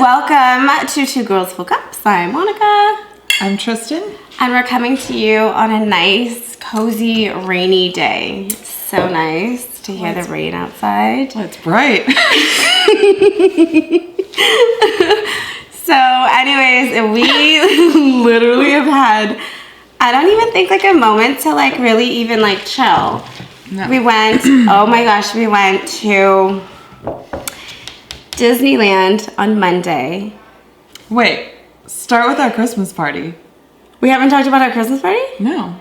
Welcome to Two Girls Full Cups. I'm Monica. I'm Tristan. And we're coming to you on a nice, cozy, rainy day. It's so nice to hear the rain outside. Well, it's bright. So anyways, we literally have had, I don't even think like a moment to like really even like chill. No. We went, oh my gosh, we went to Disneyland on Monday. Wait, start with our Christmas party. We haven't talked about our Christmas party? No.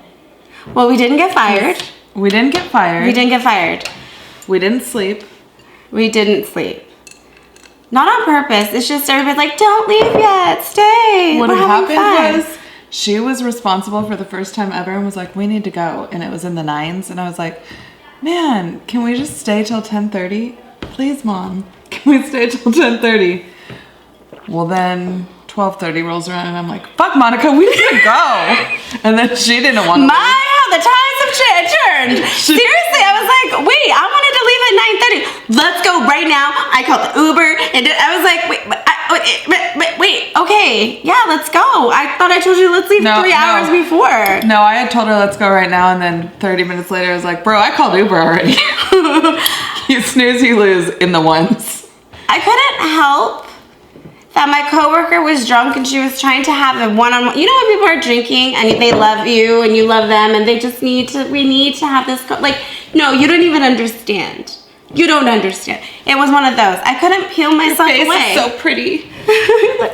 Well, we didn't get fired. We didn't get fired. We didn't get fired. We didn't sleep. We didn't sleep. Not on purpose. It's just everybody's like, don't leave yet. Stay. What had happened was she was responsible for the first time ever and was like, we need to go. And it was in the 9s. And I was like, man, can we just stay till 10:30? Please, Mom. Can we stay till 10:30? Well, then 12:30 rolls around and I'm like, fuck, Monica, we need to go. And then she didn't want to leave. How the times have turned. Seriously, I was like, wait, I wanted to leave at 9:30. Let's go right now. I called the Uber and I was like, wait, okay, yeah, let's go. I thought I told you let's leave 3 hours before. No, I had told her let's go right now, and then 30 minutes later I was like, bro, I called Uber already. You snooze, you lose in the ones. I couldn't help that my coworker was drunk and she was trying to have a one-on-one. You know when people are drinking and they love you and you love them and they just we need to have this, like, no, you don't even understand. You don't understand. It was one of those. I couldn't peel myself away. Your face is so pretty.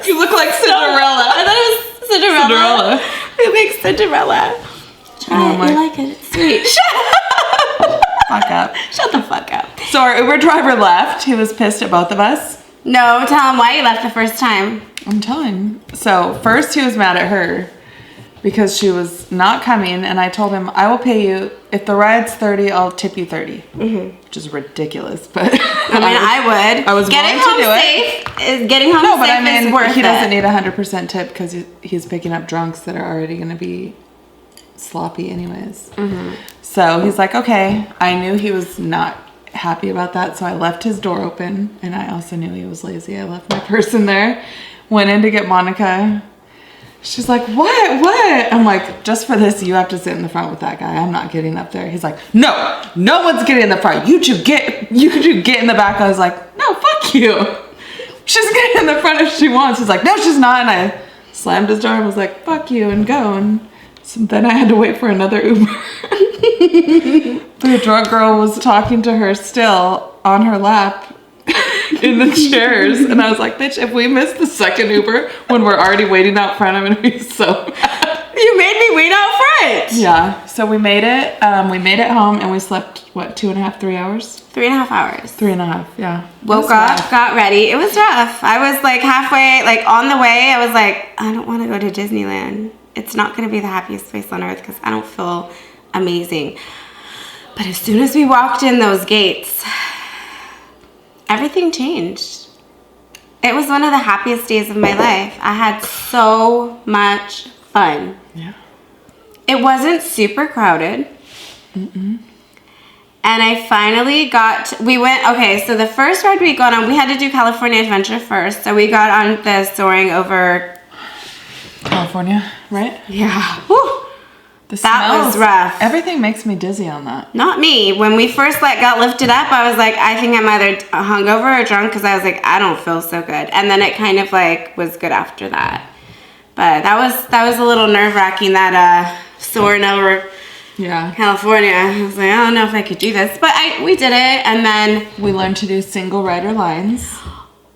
You look like Cinderella. I thought it was Cinderella. You think Cinderella. Try it. You like it. It's sweet. Fuck up. Shut the fuck up. So our Uber driver left. He was pissed at both of us. No, tell him why he left the first time. I'm telling him. So first he was mad at her because she was not coming, and I told him, I will pay you, if the ride's 30, I'll tip you 30. Which is ridiculous, but I would. I was willing to do it. Getting home safe is worth it. He doesn't need 100% tip because he's picking up drunks that are already going to be sloppy anyways. So he's like, okay. I knew he was not happy about that, so I left his door open, and I also knew he was lazy. I left my purse in there, went in to get Monica. She's like, what? I'm like, just for this, you have to sit in the front with that guy. I'm not getting up there. He's like, no one's getting in the front. You should get in the back. I was like, no, fuck you. She's getting in the front if she wants. He's like, no, she's not. And I slammed his door and was like, fuck you, and go. And so then I had to wait for another Uber. The drunk girl was talking to her still on her lap in the chairs, and I was like, bitch, if we miss the second Uber when we're already waiting out front, I'm gonna be so mad. You made me wait out front. Yeah, so we made it. We made it home, and we slept, what, 2.5, 3 hours? 3.5 hours. 3.5, yeah. Woke up, got ready. It was rough. I was like halfway, like on the way, I was like, I don't want to go to Disneyland. It's not gonna be the happiest place on earth because I don't feel amazing. But as soon as we walked in those gates, everything changed. It was one of the happiest days of my life. I had so much fun. Yeah. It wasn't super crowded. And I finally so the first ride we got on, we had to do California Adventure first. So we got on the soaring over California, right? Yeah. Whew. That was rough. Everything makes me dizzy on that. Not me. When we first got lifted up, I was like, I think I'm either hungover or drunk because I was like, I don't feel so good. And then it kind of like was good after that. But that was a little nerve-wracking, that soaring over California. I was like, I don't know if I could do this. But we did it, and then we learned to do single rider lines.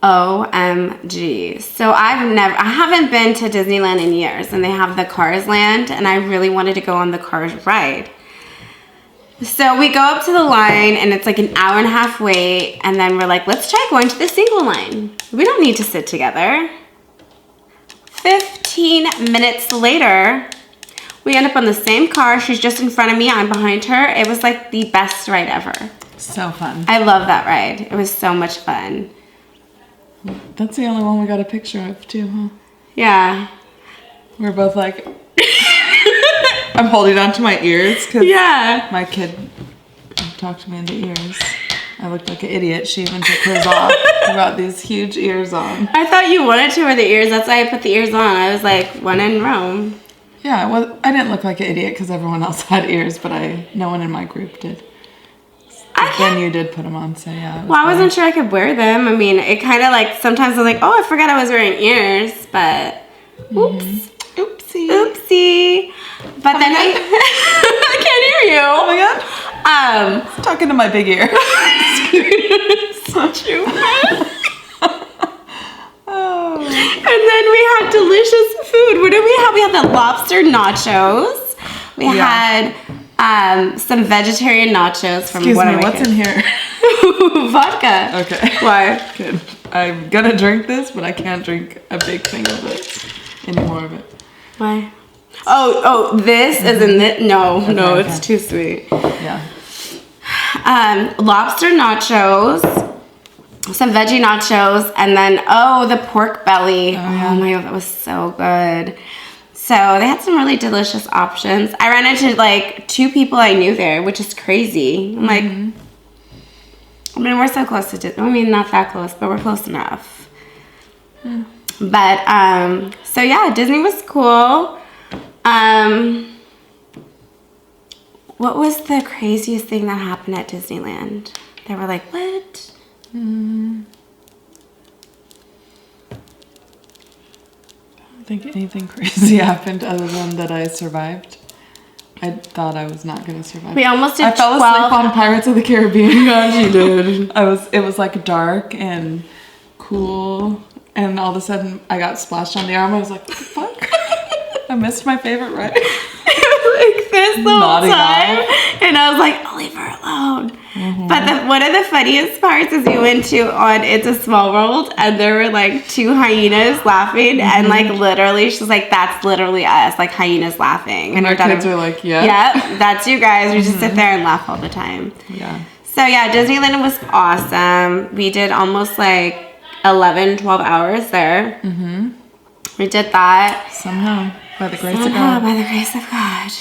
OMG. So I haven't been to Disneyland in years, and they have the Cars Land, and I really wanted to go on the Cars ride. So we go up to the line, and it's like an hour and a half wait, and then we're like, let's try going to the single line. We don't need to sit together. 15 minutes later, we end up on the same car. She's just in front of me. I'm behind her. It was like the best ride ever. So fun. I love that ride. It was so much fun. That's the only one we got a picture of too, huh? Yeah. We're both like, I'm holding on to my ears because my kid talked to me in the ears. I looked like an idiot. She even took hers off. Got these huge ears on. I thought you wanted to wear the ears. That's why I put the ears on. I was like, when in Rome. Yeah, well, I didn't look like an idiot because everyone else had ears, but no one in my group did. Then you did put them on, so yeah. Well, I wasn't sure I could wear them. I mean, it kind of like, sometimes I was like, oh, I forgot I was wearing ears, but oops. Oopsie. Oopsie. But then I can't hear you. Oh my god. I'm talking to my big ear. Such you. Oh. And then we had delicious food. What did we have? We had the lobster nachos. We had some vegetarian nachos from Excuse me, what's in here? Vodka. Okay. Why? Good. I'm gonna drink this, but I can't drink a big thing of this. Any more of it. Why? Oh, this is in this. No, it's too sweet. Yeah. Lobster nachos, some veggie nachos, and then the pork belly. Oh my god, that was so good. So they had some really delicious options. I ran into like 2 people I knew there, which is crazy. I'm like, I mean, we're so close to Disney. I mean, not that close, but we're close enough. But so yeah, Disney was cool. What was the craziest thing that happened at Disneyland? They were like, what? I don't think anything crazy happened other than that I survived. I thought I was not going to survive. We almost did I fell asleep on Pirates of the Caribbean. Yeah, she did. It was like dark and cool, and all of a sudden I got splashed on the arm. I was like, what the fuck? I missed my favorite ride. Like this the whole Nodding time, off. and I was like, I'll leave her alone. But one of the funniest parts is we went on It's a Small World, and there were like 2 hyenas laughing, and like literally, she's like, that's literally us, like hyenas laughing. And our kids are like, yeah. Yep, that's you guys. We just sit there and laugh all the time. Yeah. So yeah, Disneyland was awesome. We did almost like 11, 12 hours there. We did that. Somehow, by the grace of Somehow, God. by the grace of God.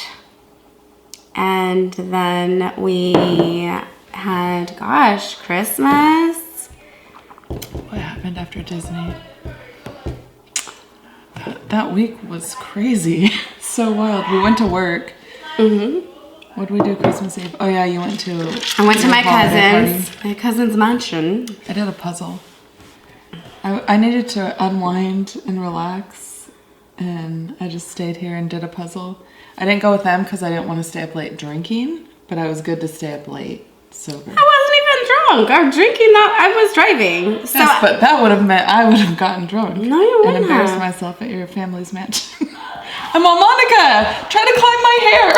And then we had, Christmas. What happened after Disney? That week was crazy. So wild. We went to work. What did we do Christmas Eve? Oh yeah, you went to... I went to my holiday cousin's mansion. I did a puzzle. I needed to unwind and relax, and I just stayed here and did a puzzle. I didn't go with them because I didn't want to stay up late drinking, but I was good to stay up late sober. I wasn't even drunk. I'm drinking that. I was driving. So yes, but that would have meant I would have gotten drunk. No, you wouldn't and embarrassed have. myself at your family's mansion. I'm all, Monica, try to climb my hair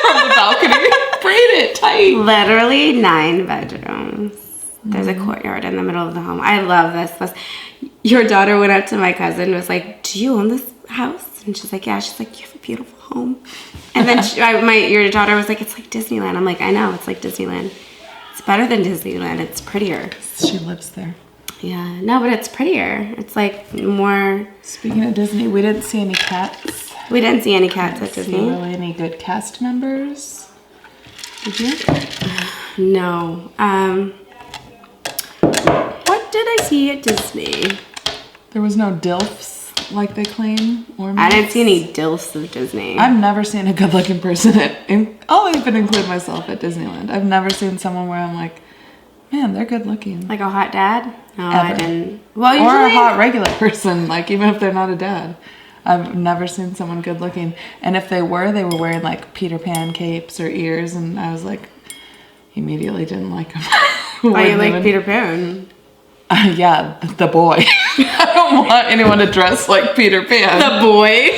from the balcony. Braid it tight. Literally 9 bedrooms. There's a courtyard in the middle of the home. I love this. Your daughter went up to my cousin and was like, do you own this house? And she's like, yeah. She's like, you have a beautiful home. And then your daughter was like, it's like Disneyland. I'm like, I know, it's like Disneyland. It's better than Disneyland. It's prettier. She lives there. Yeah. No, but it's prettier. It's like more... Speaking of Disney, we didn't see any cats. We didn't see any cats at Disney. See really any good cast members? Did you? No. What did I see at Disney? There was no DILFs like they claim. Or I didn't see any DILFs of Disney. I've never seen a good-looking person I'll even include myself at Disneyland. I've never seen someone where I'm like, man, they're good-looking. Like a hot dad? No, Ever. I didn't. Well, Or usually... a hot regular person, like even if they're not a dad. I've never seen someone good-looking. And if they were wearing like Peter Pan capes or ears, and I was like, immediately didn't like them. Why you like Peter Pan? Yeah, the boy. I don't want anyone to dress like Peter Pan. The boy?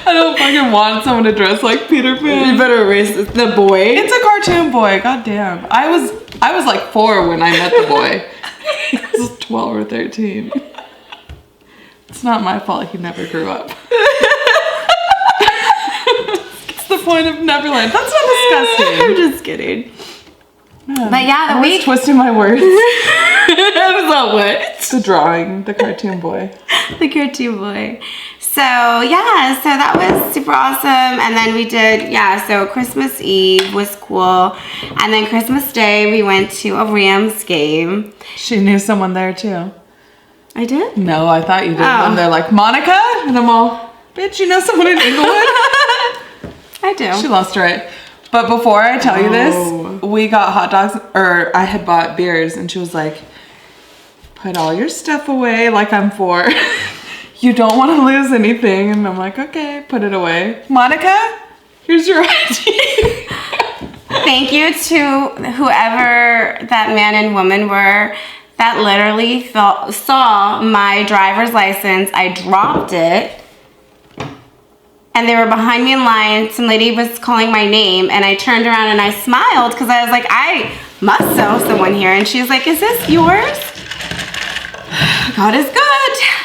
I don't fucking want someone to dress like Peter Pan. You better erase this. The boy? It's a cartoon boy, goddamn. I was like 4 when I met the boy. He was 12 or 13. It's not my fault he never grew up. It's the point of Neverland. That's not disgusting. I'm just kidding. Man, But yeah, the I was week... twisting my words. That was all what? The drawing, the cartoon boy. The cartoon boy. So yeah, so that was super awesome. And then we did, so Christmas Eve was cool. And then Christmas Day, we went to a Rams game. She knew someone there too. I did? No, I thought you did. Oh. And they're like, Monica? And I'm all, bitch, you know someone in Inglewood? I do. She lost her it. But before I tell you this, we got hot dogs, or I had bought beers, and she was like, put all your stuff away like I'm 4. You don't want to lose anything. And I'm like, okay, put it away. Monica, here's your ID. Thank you to whoever that man and woman were that literally saw my driver's license. I dropped it. And they were behind me in line. Some lady was calling my name, and I turned around and I smiled because I was like, I must know someone here. And she was like, is this yours? God is good.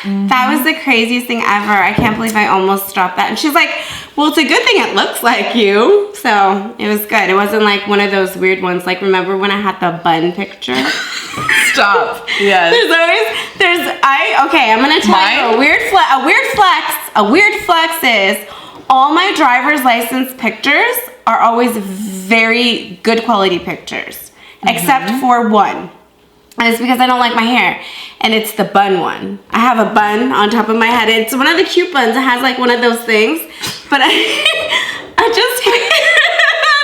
Mm-hmm. That was the craziest thing ever. I can't believe I almost dropped that. And she's like, well, it's a good thing it looks like you. So it was good. It wasn't like one of those weird ones. Like, remember when I had the bun picture? Stop. Yes. I'm going to tell you a weird flex is all my driver's license pictures are always very good quality pictures, except for one. And it's because I don't like my hair. And it's the bun one. I have a bun on top of my head. It's one of the cute buns. It has like one of those things. But I just I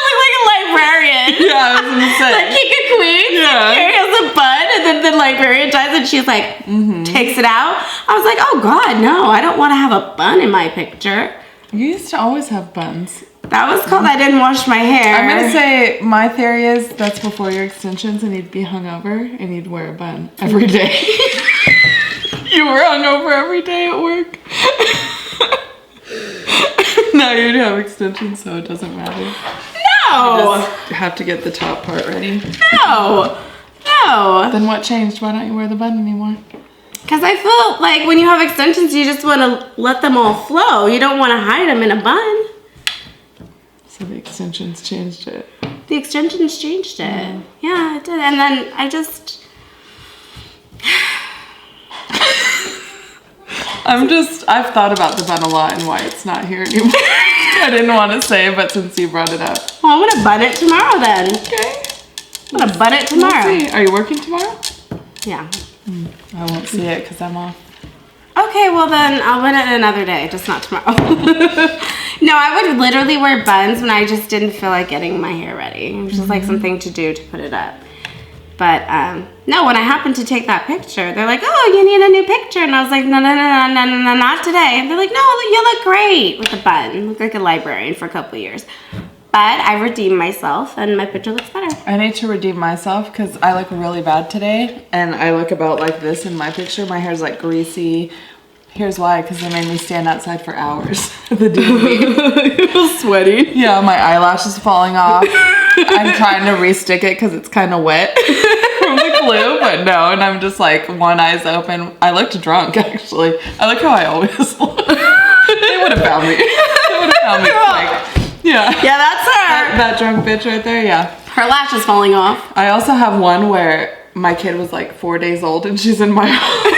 look like a librarian. Yeah, I was gonna say. Like King of Queens. Yeah. Here has a bun, and then the librarian dies, and she's like, takes it out. I was like, oh God, no, I don't want to have a bun in my picture. You used to always have buns. That was called I didn't wash my hair. I'm gonna say my theory is that's before your extensions, and you'd be hungover and you'd wear a bun every day. You were hungover every day at work. Now you have extensions, so it doesn't matter. No. You just have to get the top part ready. No. Then what changed? Why don't you wear the bun anymore? Because I feel like when you have extensions, you just want to let them all flow. You don't want to hide them in a bun. So the extensions changed it. The extensions changed it. Yeah, it did. And then I just... I've thought about the bun a lot and why it's not here anymore. I didn't want to say, but since you brought it up. Well, I'm going to bun it tomorrow then. Okay. I'm going to bun it tomorrow. We'll see. Are you working tomorrow? Yeah. I won't see it because I'm off. Okay, well then I'll bun it another day, just not tomorrow. No, I would literally wear buns when I just didn't feel like getting my hair ready. It was just like something to do to put it up. But no, when I happened to take that picture, they're like, oh, you need a new picture. And I was like, no, not today. And they're like, no, you look great with a bun. You look like a librarian for a couple of years. But I redeemed myself and my picture looks better. I need to redeem myself because I look really bad today. And I look about like this in my picture. My hair's like greasy. Here's why, because they made me stand outside for hours at the DMV. You feel sweaty. Yeah, my eyelash is falling off. I'm trying to re-stick it because it's kind of wet from the glue, but no, and I'm just like, one eye's open. I looked drunk, actually. I look how I always look. They would have found me. They would have found me quick. Yeah. Yeah, that's her. That drunk bitch right there, yeah. Her lash is falling off. I also have one where my kid was like 4 days old and she's in my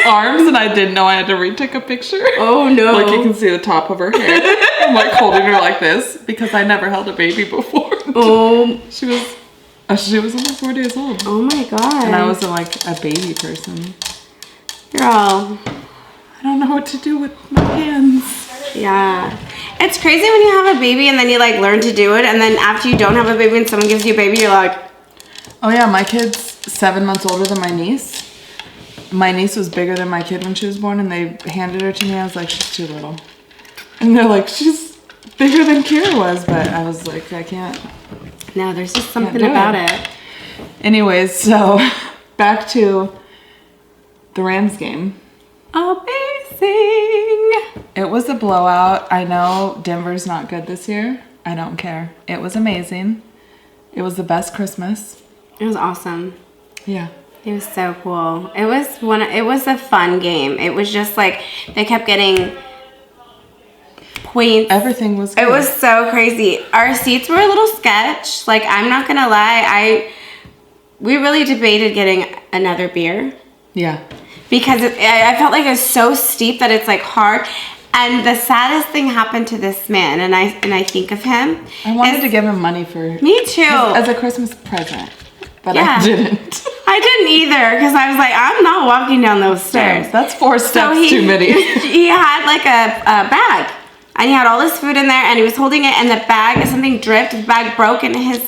arms and I didn't know I had to retake a picture. Oh no. Like you can see the top of her hair. I'm like holding her like this because I never held a baby before. Oh. She was only 4 days old. Oh my god. And I wasn't like a baby person. Girl. I don't know what to do with my hands. Yeah. It's crazy when you have a baby and then you like learn to do it, and then after you don't have a baby and someone gives you a baby, you're like, oh yeah, my kid's 7 months older than my niece. My niece was bigger than my kid when she was born, and they handed her to me. I was like, she's too little. And they're like, she's bigger than Kira was, but I was like, I can't. no, there's just something about it. Anyways, so back to the Rams game. Amazing. It was a blowout. I know Denver's not good this year. I don't care. It was amazing. It was the best Christmas. It was awesome. Yeah. It was so cool. It was a fun game. It was just like they kept getting points. Everything was good. It was so crazy. Our seats were a little sketch. Like, I'm not gonna lie, we really debated getting another beer. Yeah. Because I felt like it was so steep that it's like hard. And the saddest thing happened to this man, and I think of him. I wanted to give him money for me too as a Christmas present, but I didn't. I didn't either because I was like, I'm not walking down those stairs. That's 4 steps too many. He had like a bag, and he had all his food in there, and he was holding it, and the bag, something dripped, his bag broke, and his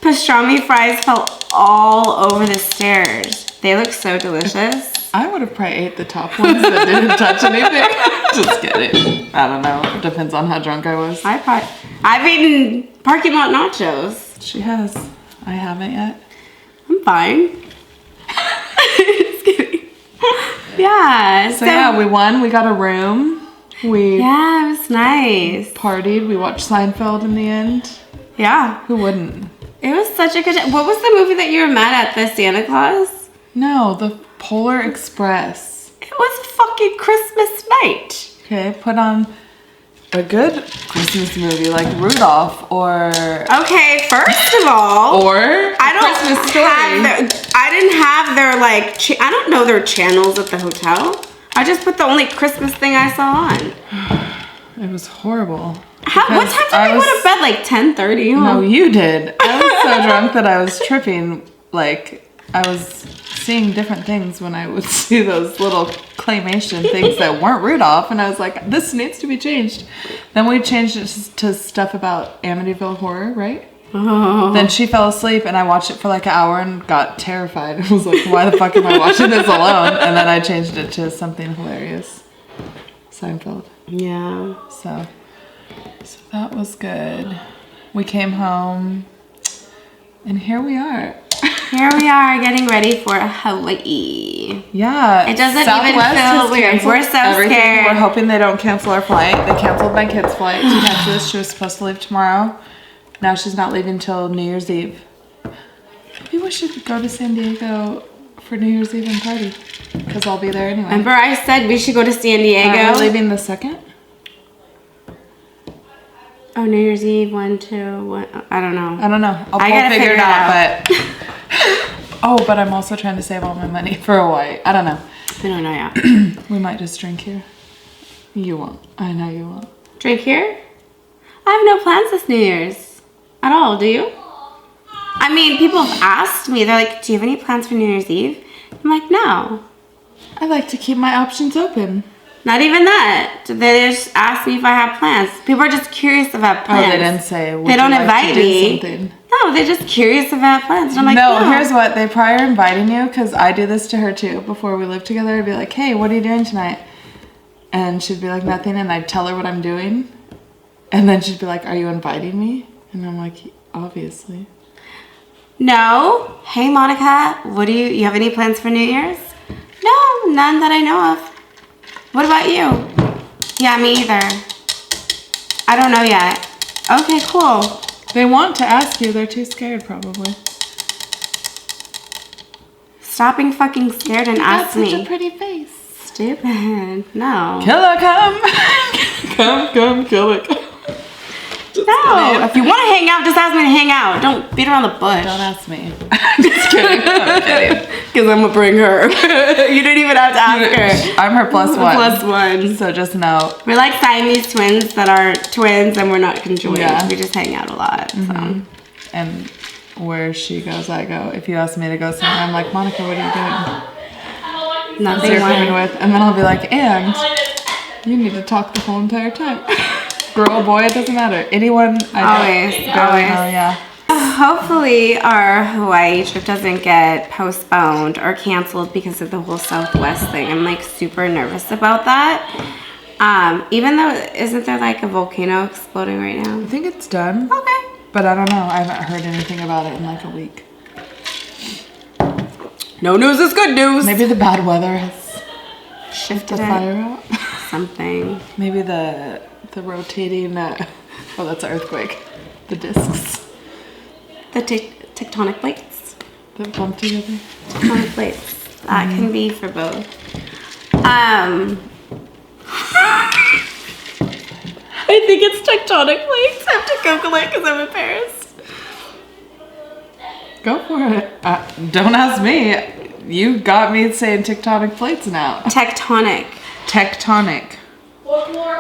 pastrami fries fell all over the stairs. They look so delicious. I would have probably ate the top ones that didn't touch anything. Just kidding. I don't know. It depends on how drunk I was. I've eaten parking lot nachos. She has. I haven't yet. I'm fine. Just kidding. Yeah. So yeah, we won. We got a room. It was nice. Partied. We watched Seinfeld in the end. Yeah. Who wouldn't? It was such a good. What was the movie that you were mad at? The Santa Claus? No, the Polar Express. It was fucking Christmas night. Okay, put on a good Christmas movie like Rudolph or... Okay, first of all... Or Christmas Story. I didn't have their like... I don't know their channels at the hotel. I just put the only Christmas thing I saw on. It was horrible. What time did we go to bed? Like 10:30? Huh? No, you did. I was so drunk that I was tripping. Like, I was seeing different things when I would see those little claymation things that weren't Rudolph, and I was like, this needs to be changed. Then we changed it to stuff about Amityville Horror, right? Oh. Then she fell asleep, and I watched it for like an hour and got terrified. I was like, why the fuck am I watching this alone? And then I changed it to something hilarious. Seinfeld. Yeah. So that was good. We came home, and here we are. Here we are getting ready for Hawaii. Yeah. It doesn't even feel weird. We're so scared. We're hoping they don't cancel our flight. They canceled my kid's flight to Texas. She was supposed to leave tomorrow. Now she's not leaving till New Year's Eve. Maybe we should go to San Diego for New Year's Eve and party. Because I'll be there anyway. Remember I said we should go to San Diego? Are we leaving the 2nd? Oh, New Year's Eve, 1, 2, 1. I don't know. We'll figure it out. But but I'm also trying to save all my money for Hawaii. I don't know. I don't know yet. We might just drink here. You won't. I know you won't. Drink here? I have no plans this New Year's at all. Do you? I mean, people have asked me. They're like, "Do you have any plans for New Year's Eve?" I'm like, "No." I like to keep my options open. Not even that. They just ask me if I have plans. People are just curious if I have plans. Oh, they didn't say. They don't invite me. No, they're just curious if I have plans. And I'm like, no. Here's what. They probably are inviting you because I do this to her too. Before we lived together, I'd be like, hey, what are you doing tonight? And she'd be like, nothing. And I'd tell her what I'm doing. And then she'd be like, are you inviting me? And I'm like, obviously. No. Hey, Monica, you have any plans for New Year's? No, none that I know of. What about you? Yeah, me either. I don't know yet. Okay, cool. They want to ask you. They're too scared, probably. Stop being fucking scared and ask me. That's such a pretty face. Stupid. No. Killer, come. come, killer, come. No. If you want to hang out, just ask me to hang out. Don't beat around the bush. Don't ask me. Just kidding. I'm kidding. Because I'm going to bring her. You didn't even have to ask her. I'm her plus one. Plus one. So just know. We're like Siamese twins that are twins and we're not conjoined. Yeah. We just hang out a lot. Mm-hmm. So. And where she goes, I go. If you ask me to go somewhere, I'm like, Monica, what are you doing? Nothing. You're coming with. And then I'll be like, and you need to talk the whole entire time. Girl, boy, it doesn't matter. Anyone, always. Yeah. Hopefully our Hawaii trip doesn't get postponed or canceled because of the whole Southwest thing. I'm like super nervous about that. Even though, isn't there like a volcano exploding right now? I think it's done. Okay. But I don't know. I haven't heard anything about it in like a week. No news is good news. Maybe the bad weather has shifted the fire out. Something. Maybe the rotating, that's an earthquake. The discs. The tectonic plates. That bump together. Tectonic plates. That can be for both. I think it's tectonic plates. I have to Google it because I'm embarrassed. Go for it. Don't ask me. You got me saying tectonic plates now. Tectonic. Tectonic.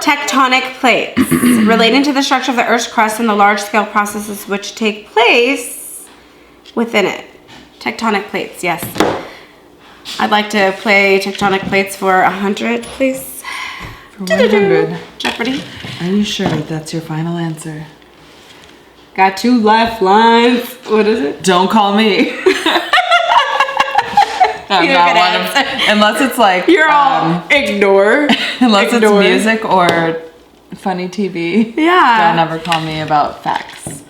tectonic plates relating to the structure of the Earth's crust and the large-scale processes which take place within it. Tectonic plates, yes. I'd like to play tectonic plates for 100, please. For 100. Jeopardy. Are you sure that's your final answer? Got 2 lifelines. What is it? Don't call me. I'm not one of, unless it's like you're all ignore. Unless it's music or funny TV. Yeah. Don't ever call me about facts.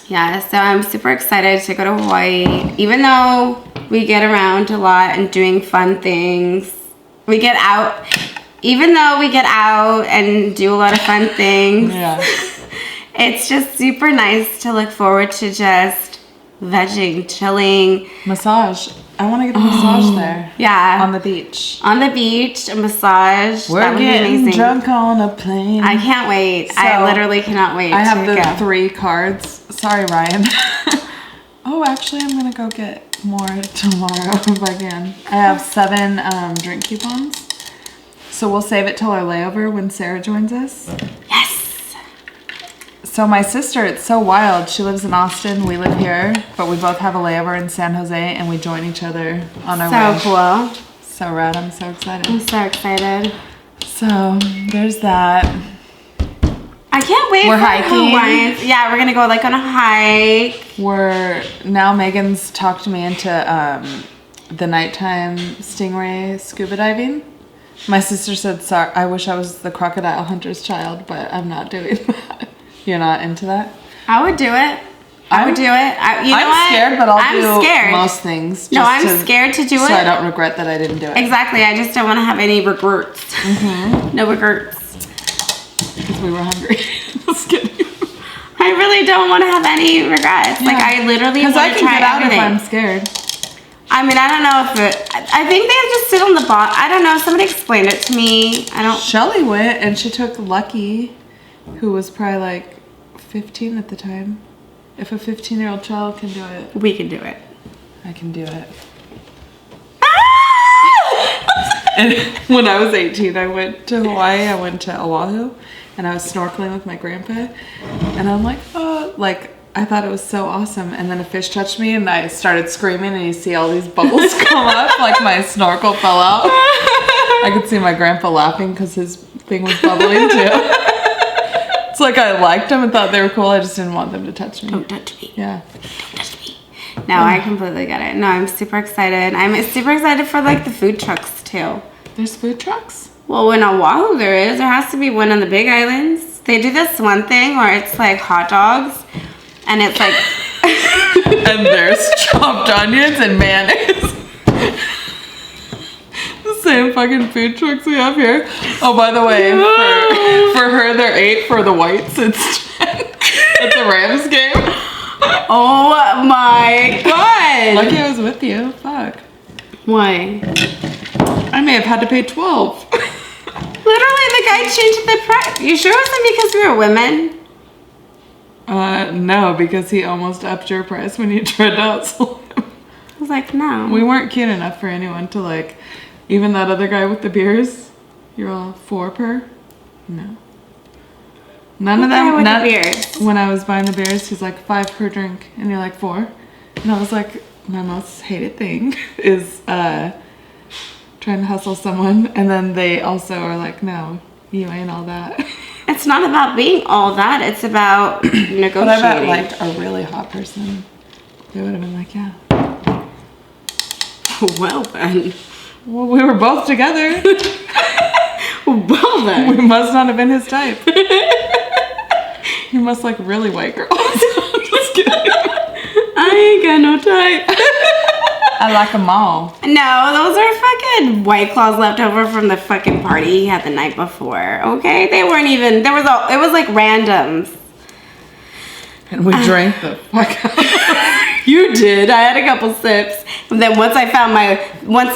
Yeah, so I'm super excited to go to Hawaii. Even though we get around a lot and doing fun things, we get out. Even though we get out and do a lot of fun things, yeah, it's just super nice to look forward to just vegging, chilling. Massage. I want to get a massage there. Yeah. On the beach. On the beach, a massage. We're that would getting be amazing. drunk on a plane. I can't wait. So, I literally cannot wait. I have the go. 3 cards. Sorry, Ryan. Oh, actually, I'm going to go get more tomorrow if I can. I have 7 drink coupons. So we'll save it till our layover when Sarah joins us. Yes. So my sister, it's so wild. She lives in Austin. We live here, but we both have a layover in San Jose, and we join each other on our way. So cool. So rad. I'm so excited. I'm so excited. So there's that. I can't wait We're for hiking. Hawaiians. Yeah, we're gonna go like on a hike. Now Megan's talked me into the nighttime stingray scuba diving. My sister said, "Sorry, I wish I was the crocodile hunter's child, but I'm not doing that." You're not into that? I would do it. I would do it. I'm scared, but I'll do most things. No, I'm scared to do it. So I don't regret that I didn't do it. Exactly. I just don't want to have any regrets. Mm-hmm. No regrets. Because we were hungry. Just kidding. I really don't want to have any regrets. Yeah. Like, I literally want to try everything. If I'm scared. I mean, I don't know if it... I think they just sit on the bottom. I don't know. Somebody explained it to me. Shelly went, and she took Lucky, who was probably like 15 at the time. If a 15-year-old child can do it, we can do it. I can do it. And when I was 18, I went to Hawaii. I went to Oahu, and I was snorkeling with my grandpa. And I'm like, oh, like, I thought it was so awesome. And then a fish touched me, and I started screaming, and you see all these bubbles come up, like my snorkel fell out. I could see my grandpa laughing because his thing was bubbling too. It's like I liked them and thought they were cool. I just didn't want them to touch me. Don't touch me. Yeah. Don't touch me. No, I completely get it. No, I'm super excited. I'm super excited for like the food trucks too. There's food trucks? Well, in Oahu there is. There has to be one on the Big Islands. They do this one thing where it's like hot dogs and it's like... and there's chopped onions and mayonnaise. The same fucking food trucks we have here. Oh, by the way, for her, they're 8. For the whites, it's 10. At the Rams game. Oh my god. Lucky I was with you. Fuck. Why? I may have had to pay 12. Literally, the guy changed the price. You sure it wasn't because we were women? No, because he almost upped your price when you tried to outsell him. I was like, no. We weren't cute enough for anyone to like... Even that other guy with the beers, you're all 4 per? No. None of them. With the beers. When I was buying the beers, he's like 5 per drink, and you're like 4. And I was like, my most hated thing is trying to hustle someone, and then they also are like, no, you ain't all that. It's not about being all that. It's about negotiating. But I bet like a really hot person, they would have been like, yeah. Well then. Well, we were both together. Well then. We must not have been his type. You must like really white girls. Just kidding. I ain't got no type. I like them all. No, those are fucking White Claws left over from the fucking party he had the night before. Okay? They weren't even, it was like randoms. And we drank the fuck out. You did. I had a couple sips. And then once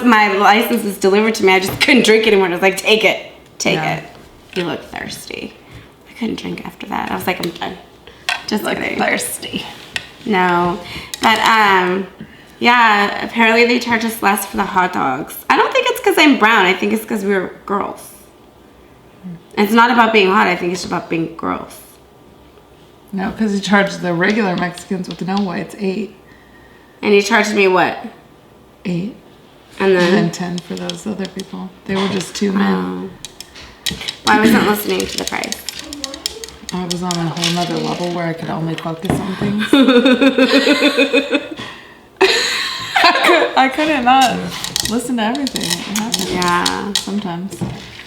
my license was delivered to me, I just couldn't drink anymore. I was like, take it. Take it. You look thirsty. I couldn't drink after that. I was like, I'm done. Just kidding. Thirsty. No. But, yeah, apparently they charge us less for the hot dogs. I don't think it's because I'm brown. I think it's because we were girls. It's not about being hot. I think it's about being gross. No, because he charged the regular Mexicans with no whites $8. And he charged me what? $8. And then 10 for those other people. They were just 2 men. Well, I wasn't listening to the price. I was on a whole nother level where I could only focus on things. I couldn't not listen to everything that happened. Yeah. Sometimes.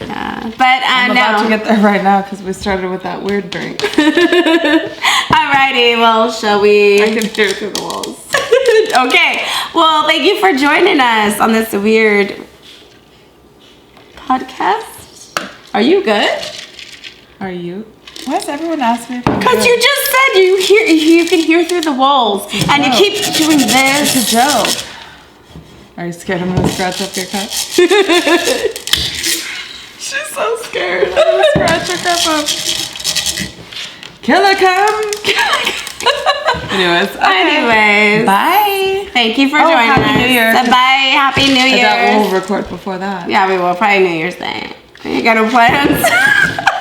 Yeah. But I'm about to get there right now because we started with that weird drink. Alrighty, well, shall we? I can hear through the walls. Okay. Well, thank you for joining us on this weird podcast. Are you good? Are you? Why does everyone ask me if I'm Because good? you just said you can hear through the walls, and you keep doing this. It's a joke. Are you scared I'm gonna scratch up your cup? She's so scared. I'm gonna scratch her cup up. Killer come. Anyways. Bye. Thank you for joining us. Happy New Year. Bye. Happy New Year. We'll record before that. Yeah, we will. Probably New Year's Day. You got no plans?